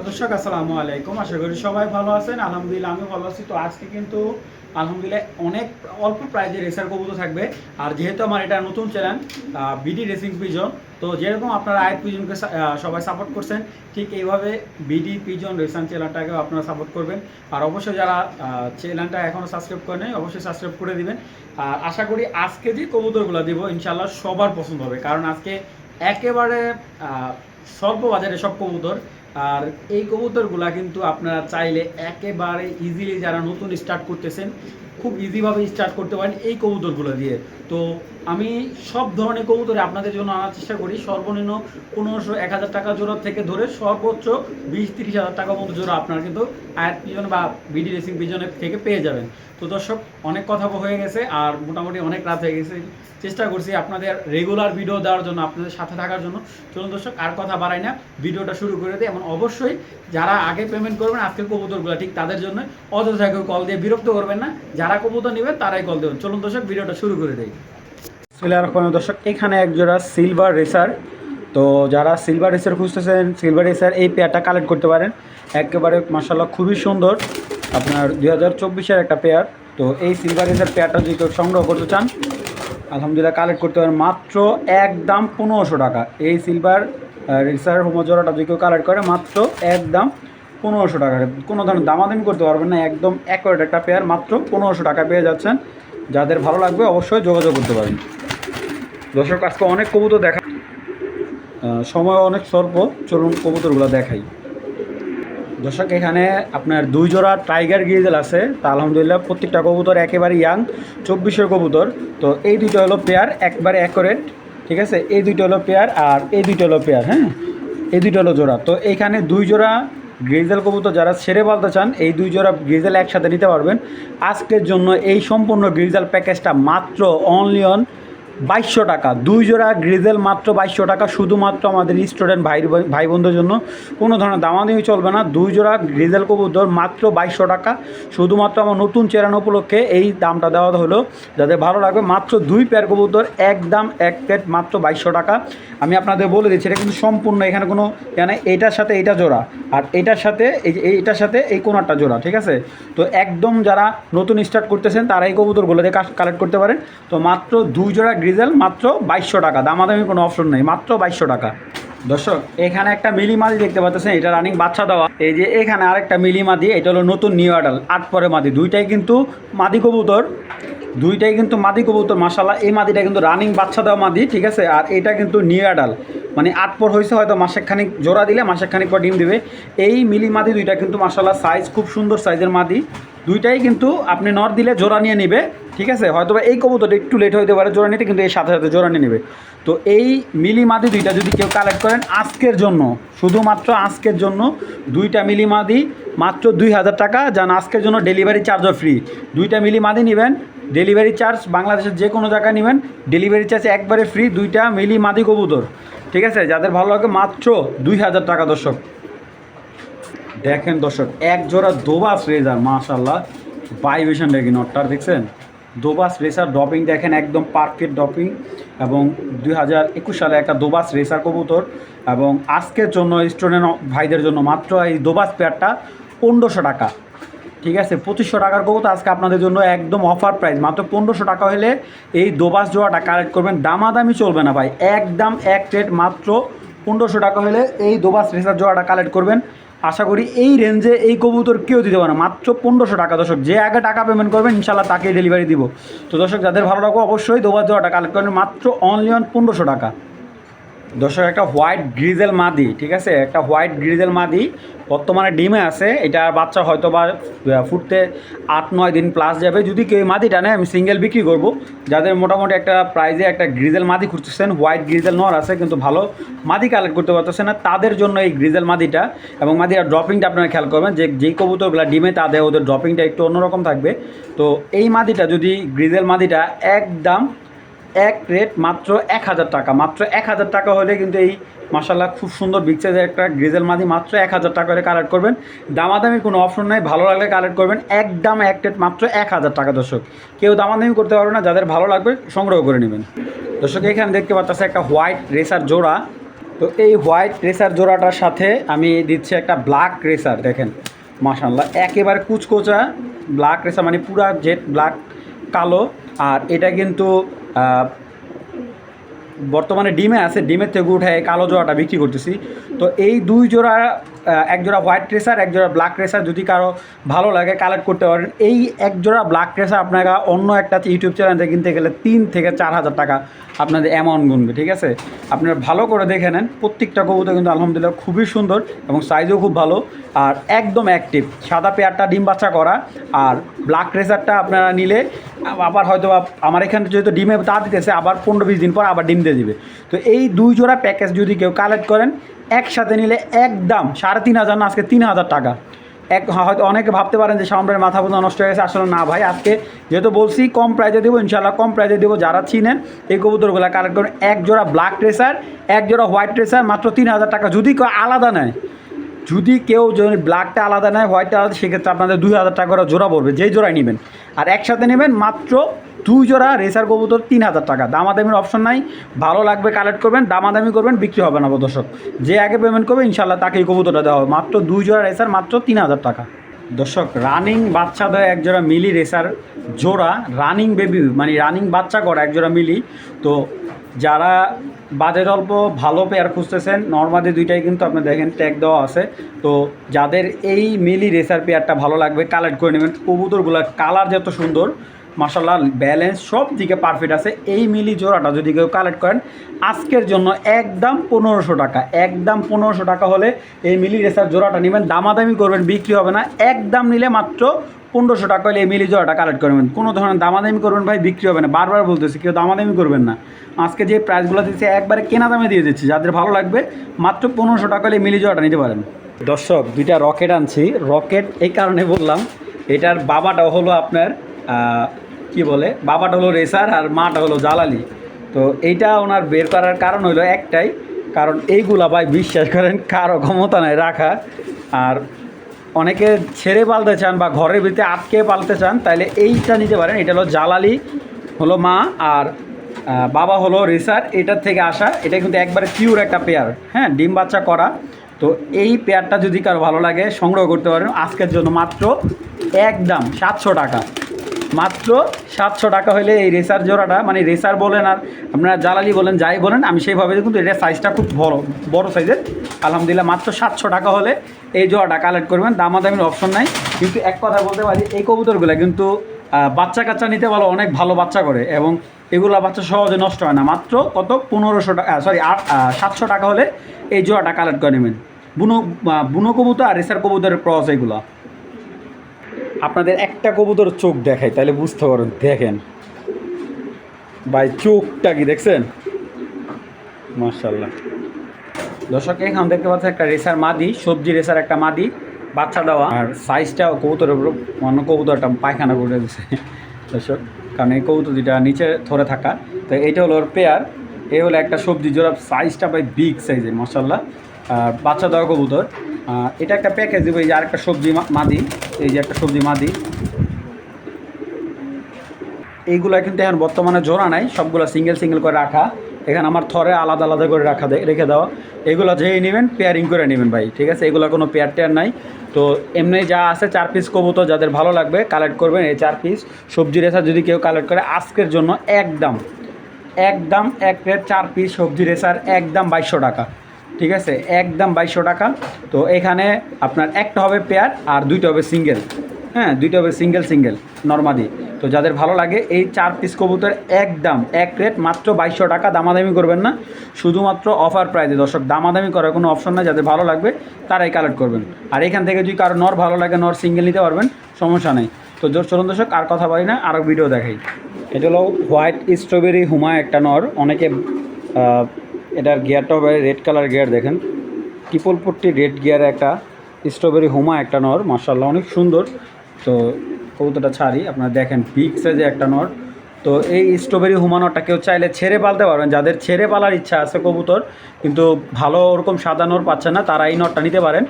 দর্শক আসসালামু আলাইকুম, আশা করি সবাই ভালো আছেন। আলহামদুলিল্লাহ আমি ভালো আছি। তো আজকে কিন্তু আলহামদুলিল্লাহ অনেক অল্প প্রাইজে রেসার কবুতর থাকবে। আর যেহেতু আমার এটা নতুন চ্যানেল বিডি রেসিং পিজন, তো যেরকম আপনারা আইট পিজনকে সবাই সাপোর্ট করছেন, ঠিক এইভাবে বিডি পিজন রেসান চ্যানেলটাকেও আপনারা সাপোর্ট করবেন। আর অবশ্যই যারা চ্যানেলটা এখনও সাবস্ক্রাইব করে নেই, অবশ্যই সাবস্ক্রাইব করে দিবেন। আর আশা করি আজকে যে কবুতরগুলো দিব ইনশাল্লাহ সবার পছন্দ হবে, কারণ আজকে একেবারে স্বল্প বাজারে সব কবুতর। আর এই কবুতরগুলা কিন্তু আপনারা চাইলে একেবারে ইজিলি যারা নতুন স্টার্ট করতেছেন খুব ইজিভাবে স্টার্ট করতে পারেন এই কবুতরগুলো দিয়ে। তো আমি সব ধরনের কবুতরে আপনাদের জন্য আনার চেষ্টা করি। সর্বনিম্ন 1500-1000 টাকা জোড়া থেকে ধরে সর্বোচ্চ 20-30 হাজার টাকা পর্যন্ত জোড়া আপনারা কিন্তু আয়াত পিজন বা বিডি রেসিং পিজনের থেকে পেয়ে যাবেন। তো দর্শক, অনেক কথা হয়ে গেছে আর মোটামুটি অনেক রাত হয়ে গেছে। চেষ্টা করছি আপনাদের রেগুলার ভিডিও দেওয়ার জন্য, আপনাদের সাথে থাকার জন্য। চলুন দর্শক, আর কথা বাড়াই না, ভিডিওটা শুরু করে দিই। এবং অবশ্যই যারা আগে পেমেন্ট করবেন আজকের কবুতরগুলো ঠিক তাদের জন্য, অযথা কেউ কল দিয়ে বিরক্ত করবেন না। যারা কবুতর নেবেন তারাই কল দেবেন। চলুন দর্শক, ভিডিওটা শুরু করে দেই। দর্শক, এখানে এক জোড়া সিলভার রেসার। তো যারা সিলভার রেসার খুঁজতেছেন, সিলভার রেসার এই পেয়ারটা কালেক্ট করতে পারেন। একেবারে মাশাআল্লাহ খুবই সুন্দর, আপনার 2024-এর একটা পেয়ার। তো এই সিলভার রেসার পেয়ারটা যদি কেউ সংগ্রহ করতে চান, আলহামদুলিল্লাহ কালেক্ট করতে পারেন মাত্র একদম 1500 টাকা। এই সিলভার রেসার হোমোজোড়াটা যদি কেউ কালেক্ট করে মাত্র একদম 1500 টাকা। কোনো ধরনের দামাদামি করতে পারবেন না, একদম অ্যাকুরেট একটা পেয়ার, মাত্র 1500 টাকা পেয়ে যাচ্ছেন। যাদের ভালো লাগবে অবশ্যই যোগাযোগ করতে পারেন। দর্শক, আজকে অনেক কবুতর দেখা, সময় অনেক স্বল্প, চলুন কবুতরগুলো দেখাই। দর্শক, এখানে আপনার 2 জোড়া টাইগার গ্রিজেল আছে। তা আলহামদুলিল্লাহ প্রত্যেকটা কবুতর একেবারে ইয়াং, 24-এর কবুতর। তো এই দুইটা হলো পেয়ার, একবারে অ্যাকুরেট, ঠিক আছে। এই দুইটা হলো পেয়ার আর এই দুইটা হলো পেয়ার, হ্যাঁ, এই দুইটা হলো জোড়া। তো এইখানে 2 জোড়া গ্রিজেল কবুতর যারা ছেড়ে বলতে চান, এই 2 জোড়া গ্রিজেল একসাথে নিতে পারবেন। আজকের জন্য এই সম্পূর্ণ গ্রিজেল প্যাকেজটা মাত্র অনলি অন 2200 টাকা। 2 জোড়া গ্রিজেল মাত্র 2200 টাকা, শুধুমাত্র আমাদের স্টুডেন্ট ভাই বোনদের জন্য। কোনো ধরনের দামাদামি চলবে না। 2 জোড়া গ্রিজেল কবুতর মাত্র 2200 টাকা, শুধুমাত্র আমার নতুন চ্যানেল উপলক্ষে এই দামটা দেওয়া হলো। যাদের ভালো লাগবে মাত্র 2 পেয়ার কবুতর, একদম এক প্লেট মাত্র 2200 টাকা। আমি আপনাদের বলে দিচ্ছি, এটা কিন্তু সম্পূর্ণ, এখানে কোনো এখানে এইটার সাথে এইটা জোড়া, আর এইটার সাথে এইটার সাথে এই কোনারটা জোড়া, ঠিক আছে। তো একদম যারা নতুন স্টার্ট করতেছেন তারা এই কবুতরগুলো দিয়ে কালেক্ট করতে পারেন। তো মাত্র 2 জোড়া গ্রিজেল মাত্র 2200 টাকা, দামাদামি কোনো অপশন নেই, মাত্র 2200 টাকা। দর্শক, এখানে একটা মিলি মাদি দেখতে পাচ্ছেন, এটা রানিং বাচ্চা দেওয়া। এই যে এখানে আরেকটা মিলি মাদি, এটা হলো নতুন নিউ অ্যাডাল, 8 পরে মাদি। দুইটাই কিন্তু মাদি কবুতর, দুইটাই কিন্তু মাদি কবুতর মাশাআল্লাহ। এই মাদিটা কিন্তু রানিং বাচ্চা দেওয়া মাদি, ঠিক আছে। আর এটা কিন্তু নিউ অ্যাডাল, মানে 8 পর হয়েছে, হয়তো মাসেকখানিক জোড়া দিলে মাসেকখানিক পর ডিম দিবে। এই মিলি মাদি দুইটা কিন্তু মাশাআল্লাহ সাইজ খুব সুন্দর সাইজের মাদি। দুইটাই কিন্তু আপনি নর দিলে জোড়া নিয়ে নেবে, ঠিক আছে। হয়তো এই কবুতরটা একটু লেট হতে পারে জোড়া নিতে, কিন্তু এর সাথে সাথে জোড়া নিয়ে নেবে। তো এই মিলি মাদি দুইটা যদি কেউ কালেক্ট করেন আজকের জন্য, শুধুমাত্র আজকের জন্য, দুইটা মিলি মাদি মাত্র 2000 টাকা। যান আজকের জন্য ডেলিভারি চার্জও ফ্রি। দুইটা মিলি মাদি নেবেন, ডেলিভারি চার্জ বাংলাদেশের যে কোনো জায়গায় নেবেন, ডেলিভারি চার্জ একবারে ফ্রি। দুইটা মিলি মাদি কবুতর, ঠিক আছে। যাদের ভালো লাগে মাত্র 2000 টাকা। দর্শক দেখেন, দর্শক এক জোড়া দোবাস রেজার মাশাআল্লাহ, ভাইব্রেশন দেখি নটটার, দেখছেন দোবাস রেসার ড্রপিং দেখেন, একদম পারফেক্ট ড্রপিং। এবং 2021 সালে একটা দোবাস রেসার কবুতর। এবং আজকের জন্য স্টুডেন্ট ভাইদের জন্য মাত্র এই দোবাস পেয়ারটা 1500 টাকা, ঠিক আছে। 2500 টাকার কবুতর আজকে আপনাদের জন্য একদম অফার প্রাইস, মাত্র 1500 টাকা হলে এই দোবাস জোড়াটা কালেক্ট করবেন। দামাদামি চলবে না ভাই, একদম এক রেট, মাত্র 1500 টাকা হলে এই দোবাস রেসার জোড়াটা কালেক্ট করবেন। আশা করি এই রেঞ্জে এই কবুতর কেউ দিতে পারে না, মাত্র 1500 টাকা। দর্শক, যে আগে টাকা পেমেন্ট করবেন ইনশাল্লাহ তাকেই ডেলিভারি দিব। তো দর্শক, যাদের ভালো লাগবে অবশ্যই দোবাস জোড়াটা কালেক্ট করবেন, মাত্র অনলি অন 1500 টাকা। দর্শক, একটা হোয়াইট গ্রিজেল মাদি, ঠিক আছে, একটা হোয়াইট গ্রিজেল মাদি বর্তমানে ডিমে আছে। এটার বাচ্চা হয়তো বা ফুটতে 8-9 দিন প্লাস যাবে। যদি কেউ মাদিটা নেয় আমি সিঙ্গেল বিক্রি করব। যাদের মোটামুটি একটা প্রাইজে একটা গ্রিজেল মাদি খুঁজতেছেন, হোয়াইট গ্রিজেল নর আছে কিন্তু ভালো মাদি কালেক্ট করতে পারতেছে না, তাদের জন্য এই গ্রিজেল মাদিটা। এবং মাদিটার ড্রপিংটা আপনারা খেয়াল করবেন, যে যেই কবুতরগুলো ডিমে তাদের ওদের ড্রপিংটা একটু অন্যরকম থাকবে। তো এই মাদিটা যদি গ্রিজেল মাদিটা একদম এক রেট মাত্র 1000 টাকা, মাত্র 1000 টাকা হলে কিন্তু এই মাশাআল্লাহ খুব সুন্দর বিগ সাইজের একটা গ্রিজেল মাদি মাত্র 1000 টাকা করে কালেক্ট করবেন। দামাদামির কোনো অপশন নাই, ভালো লাগলে কালেক্ট করবেন, একদম এক রেট মাত্র 1000 টাকা। দর্শক, কেউ দামাদামি করতে পারবে না, যাদের ভালো লাগবে সংগ্রহ করে নেবেন। দর্শক, এখানে দেখতে পাচ্ছেন একটা হোয়াইট রেসার জোড়া, তো এই হোয়াইট রেসার জোড়াটার সাথে আমি দিচ্ছি একটা ব্ল্যাক রেসার, দেখেন মাশাআল্লাহ একেবারে কুচকোচা ব্ল্যাক রেসার, মানে পুরা জেট ব্ল্যাক কালো। আর এটা কিন্তু বর্তমানে ডিমে আছে, ডিমের থেকে উঠে কালো জোড়াটা বিক্রি করতেছি। তো এই দুই জোড়া, এক জোড়া হোয়াইট রেসার, এক জোড়া ব্ল্যাক রেসার, যদি কারো ভালো লাগে কালেক্ট করতে পারেন। এই এক জোড়া ব্ল্যাক রেসার আপনারা অন্য একটা ইউটিউব চ্যানেল থেকে কিনতে গেলে 3 থেকে 4 হাজার টাকা আপনাদের অ্যামাউন্ট গুনবে, ঠিক আছে? আপনারা ভালো করে দেখে নেন, প্রত্যেকটা কবুতর কিন্তু আলহামদুলিল্লাহ খুবই সুন্দর এবং সাইজও খুব ভালো আর একদম অ্যাক্টিভ। সাদা পেয়ারটা ডিম বাচ্চা করা, আর ব্ল্যাক রেসারটা আপনারা নিলে আবার হয়তো আমার এখানে যেহেতু ডিমে তা দিতেছে, আবার 15-20 দিন পর আবার ডিম দিয়ে দিবে। তো এই দুই জোড়া প্যাকেজ যদি কেউ কালেক্ট করেন একসাথে নিলে একদম 3,500 না, আজকে 3,000 টাকা। হয়তো অনেকে ভাবতে পারেন যে সামনের মাথা বোঝা নষ্ট হয়ে গেছে, আসলে না ভাই, আজকে যেহেতু বলছি কম প্রাইজে দেবো, ইনশাল্লাহ কম প্রাইজে দেবো। যারা চিনেন এই কবুতরগুলো কালেক্ট করেন, এক জোড়া ব্ল্যাক রেসার, এক জোড়া হোয়াইট রেসার, মাত্র 3,000 টাকা। যদি কেউ আলাদা নেয়, যদি কেউ যদি ব্ল্যাকটা আলাদা নেয়, হোয়াইটটা আলাদা, সেক্ষেত্রে আপনাদের 2,000 টাকা করে জোড়া পড়বে, যেই জোড়াই নেবেন। আর একসাথে নেবেন মাত্র 2 জোড়া রেসার কবুতর 3,000 টাকা। দামাদামির অপশন নাই, ভালো লাগবে কালেক্ট করবেন, দামাদামি করবেন, বিক্রি হবে না দর্শক। যে আগে পেমেন্ট করবে ইনশাল্লাহ তাকেই কবুতরটা দেওয়া হবে। মাত্র 2 জোড়া রেসার, মাত্র 3,000 টাকা। দর্শক, রানিং বাচ্চা দেয় এক জোড়া মিলি রেসার জোড়া, রানিং বেবি মানে রানিং বাচ্চা করা এক জোড়া মিলি। তো যারা বাজেট অল্প ভালো পেয়ার খুঁজতেছেন, নর্মালি দুইটাই কিন্তু আপনি দেখেন ট্যাগ দেওয়া আছে। তো যাদের এই মিলি রেসার পেয়ারটা ভালো লাগবে কালেক্ট করে নেবেন। কবুতরগুলোর কালার যত সুন্দর, মাশাআল্লাহ ব্যালেন্স সব দিকে পারফেক্ট আছে। এই মিলি জোড়াটা যদি কেউ কালেক্ট করেন আজকের জন্য একদম 1500 টাকা, একদম 1500 টাকা হলে এই মিলি রেসার জোড়াটা নেবেন। দামাদামি করবেন, বিক্রি হবে না। একদম নিলে মাত্র 1500 টাকা হলে এই মিলি জোড়াটা কালেক্ট করবেন। কোনো ধরনের দামাদামি করবেন ভাই, বিক্রি হবে না। বারবার বলতেছি কেউ দামাদামি করবেন না। আজকে যে প্রাইসগুলো দিচ্ছে একবারে কেনা দামে দিয়ে দিচ্ছি, যাদের ভালো লাগবে মাত্র 1500 টাকা হলে এই মিলি জোড়াটা নিতে পারেন। দর্শক, দুইটা রকেট আনছি। রকেট এই কারণে বললাম, এটার বাবাটা হলো আপনার কি বলে, বাবাটা হলো রেসার আর মাটা হলো জালালি। তো এইটা ওনার বের করার কারণ হলো একটাই, কারণ এইগুলা ভাই বিশ্বাস করেন কারো ক্ষমতা নাই রাখা। আর অনেকে ছেড়ে পালতে চান বা ঘরের ভিতরে আটকে পালতে চান, তাইলে এইটা নিতে পারেন। এটা হলো জালালি হলো মা, আর বাবা হলো রেসার। এটার থেকে আসা, এটা কিন্তু একবারে পিওর একটা পেয়ার, হ্যাঁ, ডিম বাচ্চা করা। তো এই পেয়ারটা যদি কারো ভালো লাগে সংগ্রহ করতে পারেন আজকের জন্য মাত্র একদম 700 টাকা। মাত্র 700 টাকা হলে এই রেসার জোড়াটা, মানে রেসার বলেন আর আপনারা জালালি বলেন, যাই বলেন, আমি সেইভাবে কিন্তু এটা সাইজটা খুব বড় সাইজের। আলহামদুলিল্লাহ মাত্র 700 টাকা হলে এই জোড়াটা কালেক্ট করবেন। দামাদামির অপশন নাই। কিন্তু এক কথা বলতে পারি, এই কবুতরগুলো কিন্তু বাচ্চা কাচ্চা নিতে ভালো, অনেক ভালো বাচ্চা করে এবং এগুলো বাচ্চা সহজে নষ্ট হয় না। মাত্র কত 1500 টাকা, 700 টাকা হলে এই জোড়াটা কালেক্ট করে নেবেন। বুনো কবুতর আর রেসার কবুতরের ক্রস এগুলো। আপনাদের একটা কবুতর চোখ দেখাই তাহলে বুঝতে পারেন। দেখেন ভাই, চোখটা কি দেখছেন? মাশাআল্লাহ। দর্শক, এখান দেখতে পাচ্ছেন একটা রেসার মাদি, সবজি রেসার একটা মাদি বাচ্চা দেওয়া। আর সাইজটা কবুতরের উপর অন্য কবুতরটা পায়খানা করে দিচ্ছে দর্শক, কারণ এই কবুতর যেটা নিচে ধরে থাকা। তো এইটা হলো ওর পেয়ার, এই হলো একটা সবজি জোড়া। সাইজটা ভাই বিগ সাইজের মাশাআল্লাহ। আর বাচ্চা দেওয়া কবুতর। এটা একটা প্যাকেজ দেবো। এই যে আরেকটা সবজি মাদি, এই যে একটা সবজি মাদি। এইগুলা কিন্তু এখন বর্তমানে জোড়া নাই, সবগুলো সিঙ্গেল করে রাখা। এখানে আমার থরে আলাদা আলাদা করে রেখে দেওয়া। এগুলো যেই নেবেন পেয়ারিং করে নেবেন ভাই, ঠিক আছে? এগুলো কোনো পেয়ার টেয়ার নাই। তো এমনি যা আছে 4 পিস কবুতর যাদের ভালো লাগবে কালেক্ট করবেন। এই 4 পিস সবজি রেসার যদি কেউ কালেক্ট করে আজকের জন্য একদম এক প্লেট 4 পিস সবজি রেসার একদম 2200 টাকা, ঠিক আছে? একদম 2200 টাকা। তো এখানে আপনার একটা হবে পেয়ার আর দুইটা হবে সিঙ্গেল, হ্যাঁ, দুইটা হবে সিঙ্গেল নর্মালি। তো যাদের ভালো লাগে এই 4 পিস কবুতর একদম এক রেট মাত্র 2200 টাকা। দামাদামি করবেন না, শুধুমাত্র অফার প্রাইজে দর্শক। দামাদামি করার কোনো অপশন নাই, যাদের ভালো লাগবে তারাই কালেক্ট করবেন। আর এখান থেকে যদি কারো নর ভালো লাগে নর সিঙ্গেল নিতে পারবেন, সমস্যা নেই। তো চলুন দর্শক, আর কথা বলি না, আরও ভিডিও দেখাই। এটা হলো হোয়াইট স্ট্রবেরি হুমা একটা নর। অনেকে এটার গিয়ারটা হবে রেড কালার গিয়ার, দেখেন ট্রিপল পট্টি রেড গিয়ার একটা স্ট্রবেরি হুমা একটা নর, মাশাআল্লাহ অনেক সুন্দর। তো কবুতরটা ছাড়ি, আপনারা দেখেন বিগ সাইজে একটা নর। তো এই স্ট্রবেরি হুমা নরটা কেউ চাইলে ছেড়ে পালতে পারবেন। যাদের ছেড়ে পালার ইচ্ছা আছে কবুতর, কিন্তু ভালো ওরকম সাদা নর পাচ্ছে না, তারা এই নরটা নিতে পারেন।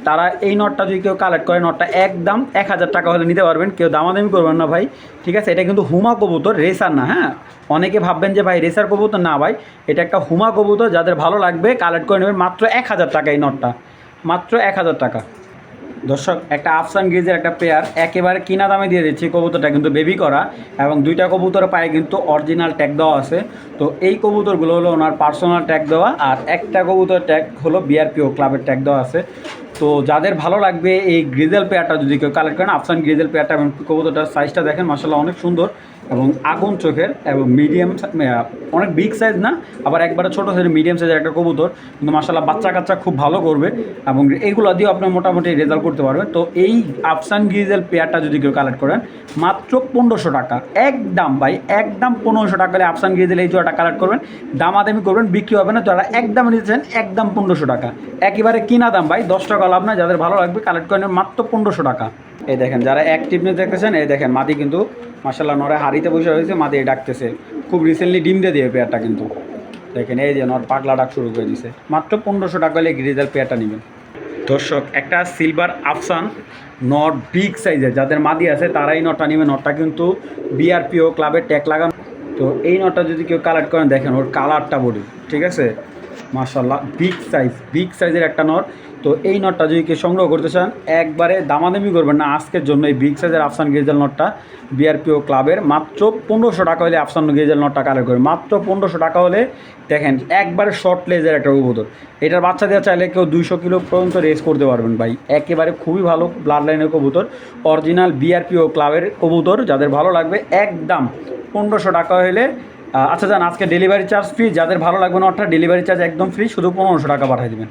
তারা এই নটটা যদি কেউ কালেক্ট করে, নটটা একদম 1000 টাকা হলে নিতে পারবেন, কেউ দামাদামি করবেন না ভাই, ঠিক আছে। এটা কিন্তু হুমা কবুতর, রেসার না, হ্যাঁ। অনেকে ভাববেন যে ভাই রেসার কবুতর, না ভাই, এটা একটা হুমা কবুতর, যাদের ভালো লাগবে কালেক্ট করে নেবেন, মাত্র 1000 টাকা এই নটটা, মাত্র 1000 টাকা। দর্শক, একটা আফসান গ্রিজের একটা পেয়ার একেবারে কিনা দামে দিয়ে দিচ্ছি। কবুতরটা কিন্তু বেবি করা এবং দুইটা কবুতরের পায়ে কিন্তু অরিজিনাল ট্যাগ দেওয়া আছে। তো এই কবুতরগুলো হলো ওনার পার্সোনাল ট্যাগ দেওয়া, আর একটা কবুতর ট্যাগ হলো বিআরপিও ক্লাবের ট্যাগ দেওয়া আছে। তো যাদের ভালো লাগবে এই গ্রিজেল পেয়ারটা যদি কেউ কালেক্ট করেন, আফসান গ্রিজেল পেয়ারটা, এবং কবুতরটার সাইজটা দেখেন মাশাআল্লাহ অনেক সুন্দর এবং আগুন চোখের এবং মিডিয়াম, অনেক বিগ সাইজ না, আবার একবারে ছোটো সাইজের মিডিয়াম সাইজের একটা কবুতর, কিন্তু মাশাআল্লাহ বাচ্চা কাচ্চা খুব ভালো করবে এবং এইগুলো দিয়েও আপনি মোটামুটি রেজাল্ট করতে পারবেন। তো এই আফসান গ্রিজেল পেয়ারটা যদি কেউ কালেক্ট করেন, মাত্র 1500 টাকা একদম ভাই, একদম 1500 টাকা হলে আফসান গ্রিজেল এই জোড়াটা কালেক্ট করবেন, দামাদামি করবেন, বিক্রি হবে না। যারা একদম নিতেছেন একদম 1500 টাকা, একেবারে কিনা দাম ভাই, 10 টাকা লাভ না। যাদের ভালো লাগবে কালেক্ট করেন মাত্র 1500 টাকা। এই দেখেন, যারা অ্যাক্টিভ নিয়ে দেখতেছেন, এই দেখেন মাদি কিন্তু মাশাআল্লাহ নরে হাড়িতে বসে হয়েছে, মাদি ডাকতেছে, খুব রিসেন্টলি ডিম দিয়ে পেয়ারটা কিন্তু দেখেন, এই যে নর পাগলা ডাক শুরু করে দিছে। মাত্র 1500 টাকা হলে গ্রিজেল পেয়ারটা নেবেন। দর্শক, একটা সিলভার আফসান নট বিগ সাইজের, যাদের মাদি আছে তারাই নটটা নেবে। নটটা কিন্তু বিআরপিও ক্লাবের ট্যাগ লাগানো। তো এই নটটা যদি কেউ কালেক্ট করেন, দেখেন ওর কালারটা বডি, ঠিক আছে, মাশাআল্লাহ বিগ সাইজের একটা নট। তো এই নটটা যদি কেউ সংগ্রহ করতে চান, একবারে দামাদামি করবেন না আজকের জন্য। এই বিগ সাইজের আফসান গ্রিজেল নটটা বিআরপিও ক্লাবের মাত্র 1500 টাকা হলে আফসান গ্রিজেল নটটা কালেক্ট করবেন, মাত্র 1500 টাকা হলে। দেখেন একবারে শর্ট লেজের একটা কবুতর, এটার বাচ্চা দেওয়া চাইলে কেউ 200 কিলো পর্যন্ত রেস করতে পারবেন ভাই, একেবারে খুবই ভালো ব্লাড লাইনের কবুতর, অরিজিনাল বিআরপিও ক্লাবের কবুতর। যাদের ভালো লাগবে একদম 1500 টাকা হলে। আচ্ছা জান, আজকে ডেলিভারি চার্জ ফ্রি, যাদের ভালো লাগবে নটটা ডেলিভারি চার্জ একদম ফ্রি, শুধু 1500 টাকা পাঠিয়ে দেবেন।